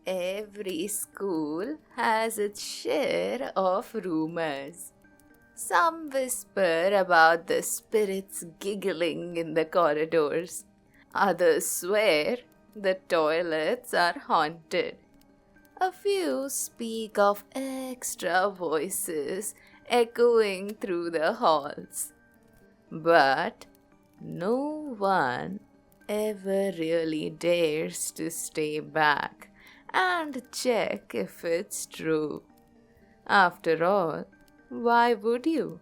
Every school has its share of rumors. Some whisper about the spirits giggling in the corridors. Others swear the toilets are haunted. A few speak of extra voices echoing through the halls. But no one ever really dares to stay back and check if it's true. After all, why would you?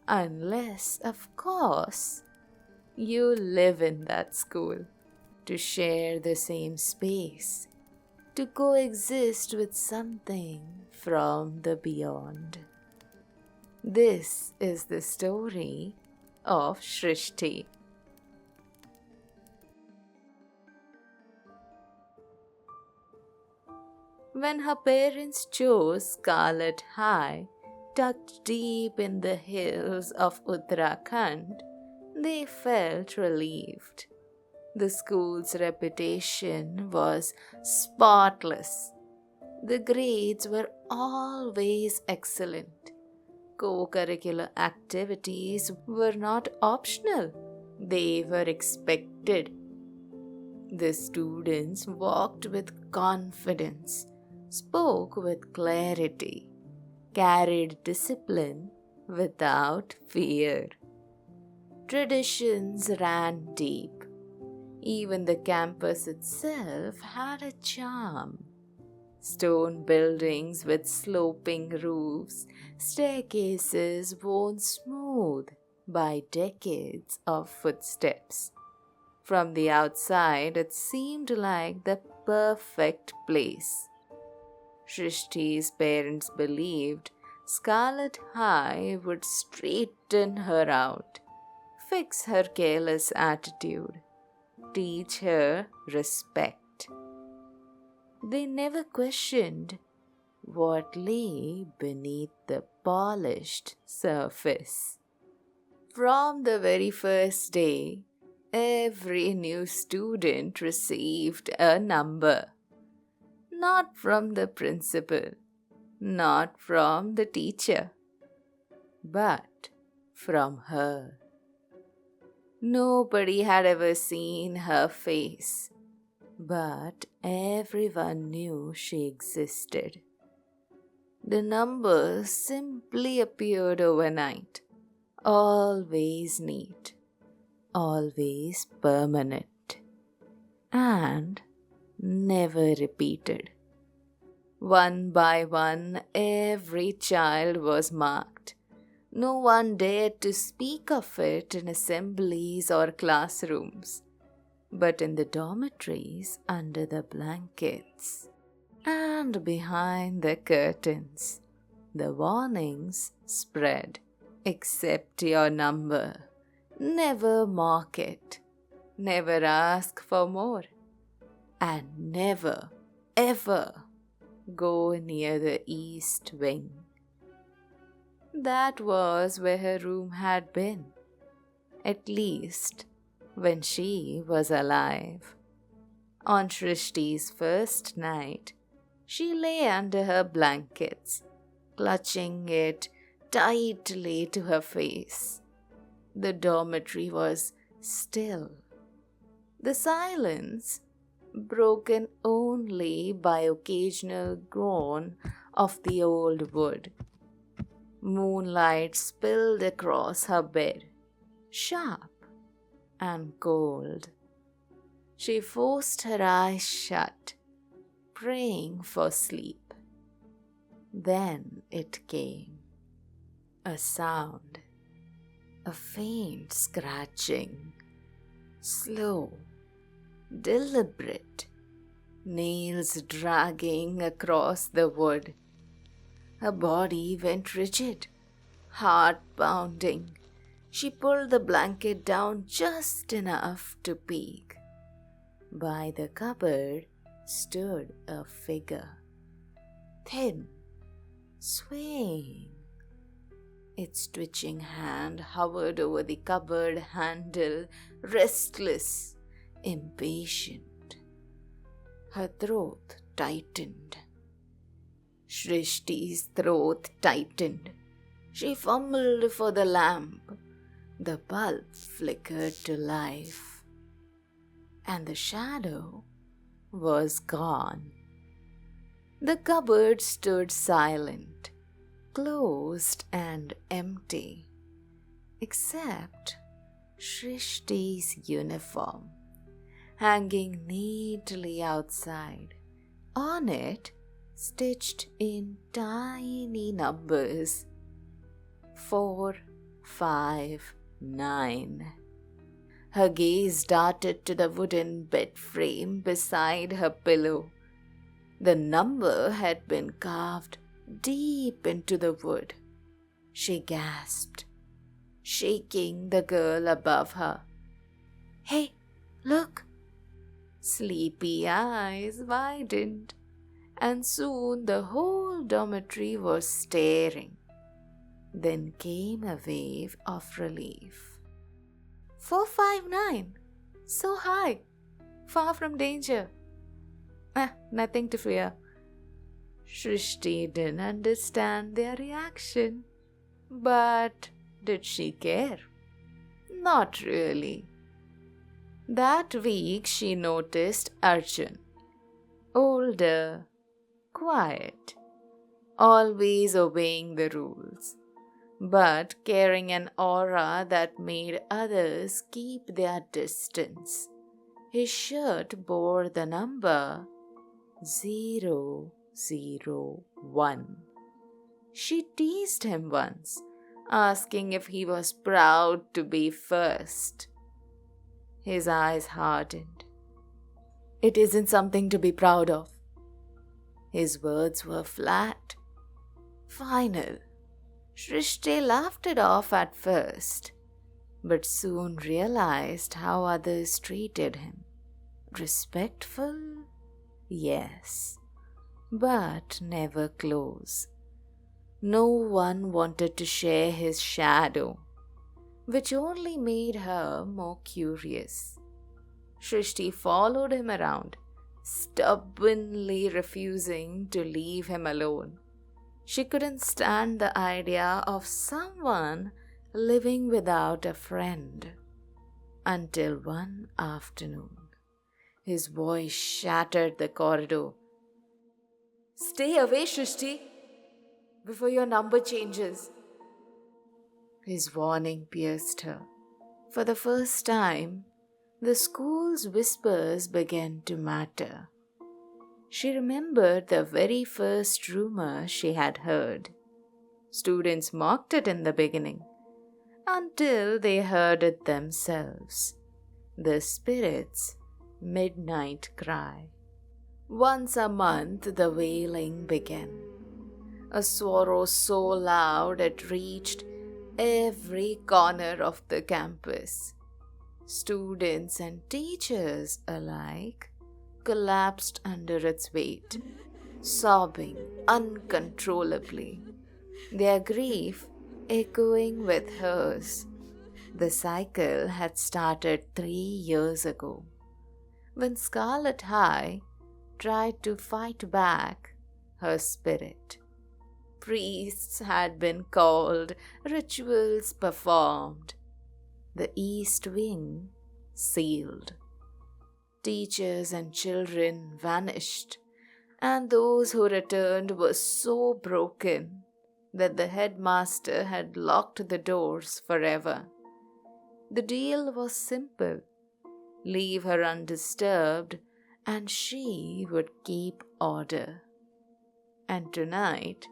Unless, of course, you live in that school, to share the same space, to coexist with something from the beyond. This is the story of Srishti. When her parents chose Scarlet High, tucked deep in the hills of Uttarakhand, they felt relieved. The school's reputation was spotless. The grades were always excellent. Co-curricular activities were not optional, they were expected. The students walked with confidence, spoke with clarity, carried discipline without fear. Traditions ran deep. Even the campus itself had a charm. Stone buildings with sloping roofs, staircases worn smooth by decades of footsteps. From the outside, it seemed like the perfect place. Srishti's parents believed Scarlet High would straighten her out, fix her careless attitude, teach her respect. They never questioned what lay beneath the polished surface. From the very first day, every new student received a number. Not from the principal, not from the teacher, but from her. Nobody had ever seen her face, but everyone knew she existed. The numbers simply appeared overnight, always neat, always permanent, and never repeated. One by one, every child was marked. No one dared to speak of it in assemblies or classrooms, but in the dormitories, under the blankets, and behind the curtains, the warnings spread. Accept your number. Never mock it. Never ask for more. And never, ever go near the east wing. That was where her room had been, at least when she was alive. On Srishti's first night, she lay under her blankets, clutching it tightly to her face. The dormitory was still. The silence, broken only by occasional groan of the old wood. Moonlight spilled across her bed, sharp and cold. She forced her eyes shut, praying for sleep. Then it came. A sound, a faint scratching, slow, deliberate, nails dragging across the wood. Her body went rigid, heart pounding. She pulled the blanket down just enough to peek. By the cupboard stood a figure, thin, swaying. Its twitching hand hovered over the cupboard handle, restless, impatient. Her throat tightened. Srishti's throat tightened. She fumbled for the lamp. The bulb flickered to life, and the shadow was gone. The cupboard stood silent, closed and empty, except Srishti's uniform, hanging neatly outside. On it, stitched in tiny numbers, 4, 5, 9. Her gaze darted to the wooden bed frame beside her pillow. The number had been carved deep into the wood. She gasped, shaking the girl above her. "Hey, look!" Sleepy eyes widened, and soon the whole dormitory was staring. Then came a wave of relief. 459, so high, far from danger. Nothing to fear. Srishti didn't understand their reaction, but did she care? Not really. That week she noticed Arjun, older, quiet, always obeying the rules, but carrying an aura that made others keep their distance. His shirt bore the number 001. She teased him once, asking if he was proud to be first. His eyes hardened. "It isn't something to be proud of." His words were flat, final. Srishti laughed it off at first, but soon realized how others treated him. Respectful? Yes, but never close. No one wanted to share his shadow, which only made her more curious. Srishti followed him around, stubbornly refusing to leave him alone. She couldn't stand the idea of someone living without a friend. Until one afternoon, his voice shattered the corridor. "Stay away, Srishti, before your number changes." His warning pierced her. For the first time, the school's whispers began to matter. She remembered the very first rumor she had heard. Students mocked it in the beginning, until they heard it themselves. The spirit's midnight cry. Once a month, the wailing began. A sorrow so loud it reached every corner of the campus. Students and teachers alike collapsed under its weight, sobbing uncontrollably, their grief echoing with hers. The cycle had started 3 years ago, when Scarlet High tried to fight back her spirit. Priests had been called, rituals performed, the East Wing sealed. Teachers and children vanished, and those who returned were so broken that the headmaster had locked the doors forever. The deal was simple: leave her undisturbed, and she would keep order. And tonight,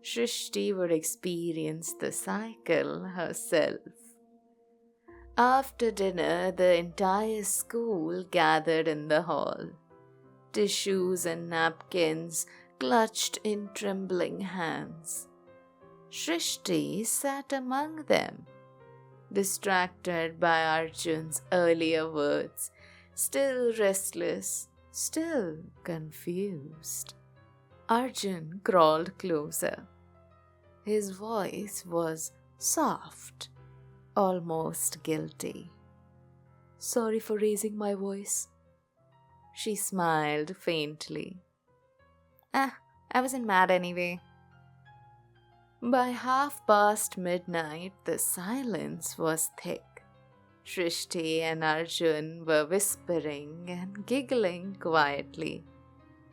Srishti would experience the cycle herself. After dinner, the entire school gathered in the hall, tissues and napkins clutched in trembling hands. Srishti sat among them, distracted by Arjun's earlier words, still restless, still confused. Arjun crawled closer. His voice was soft, almost guilty. "Sorry for raising my voice." She smiled faintly. Ah, I wasn't mad anyway. By midnight, the silence was thick. Srishti and Arjun were whispering and giggling quietly.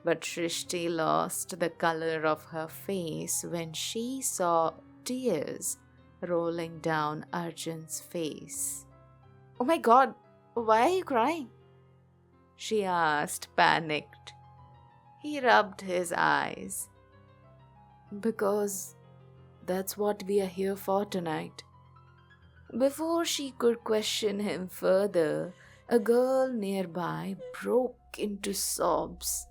But Srishti lost the color of her face when she saw tears rolling down Arjun's face. Oh my god, why are you crying? She asked, panicked. He rubbed his eyes. Because that's what we are here for tonight. Before she could question him further, a girl nearby broke into sobs.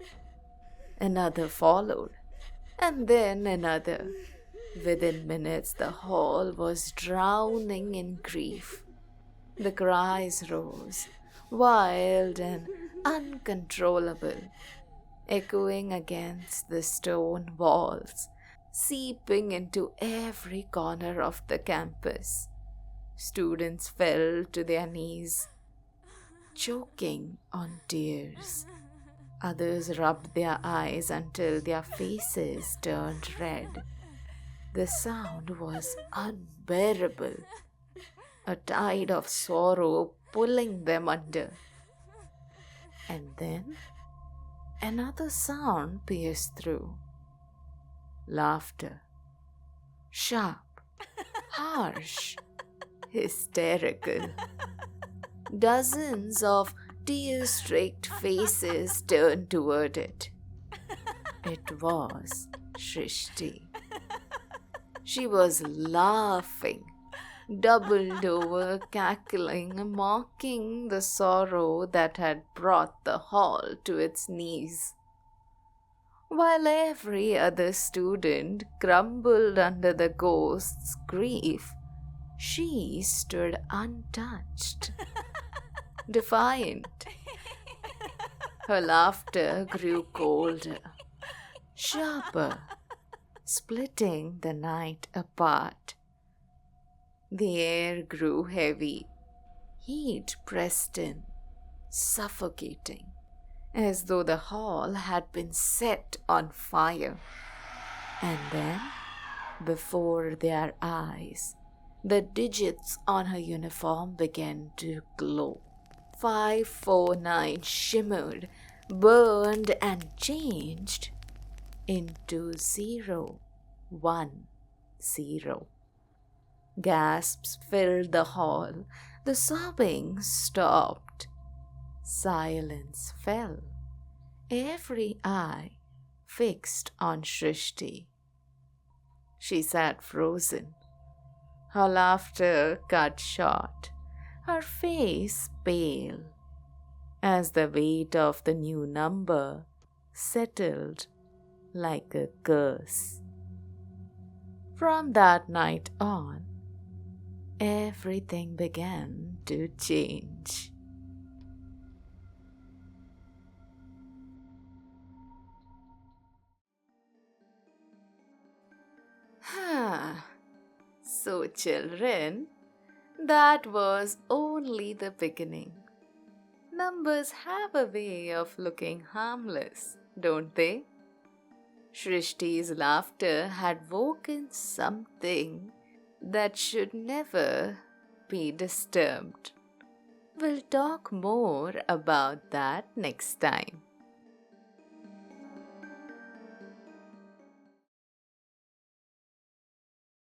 Another followed, and then another. Within minutes, the hall was drowning in grief. The cries rose, wild and uncontrollable, echoing against the stone walls, seeping into every corner of the campus. Students fell to their knees, choking on tears. Others rubbed their eyes until their faces turned red. The sound was unbearable, a tide of sorrow pulling them under. And then another sound pierced through. Laughter. Sharp, harsh, hysterical. Dozens of tear-streaked faces turned toward it. It was Srishti. She was laughing, doubled over, cackling, mocking the sorrow that had brought the hall to its knees. While every other student crumbled under the ghost's grief, she stood untouched, defiant. Her laughter grew colder, sharper, splitting the night apart. The air grew heavy. Heat pressed in, suffocating, as though the hall had been set on fire. And then, before their eyes, the digits on her uniform began to glow. 549 shimmered, burned, and changed into 010. Gasps filled the hall. The sobbing stopped. Silence fell. Every eye fixed on Srishti. She sat frozen, her laughter cut short, her face pale, as the weight of the new number settled like a curse. From that night on, everything began to change. So, children, that was only the beginning. Numbers have a way of looking harmless, don't they? Shrishti's laughter had woken something that should never be disturbed. We'll talk more about that next time.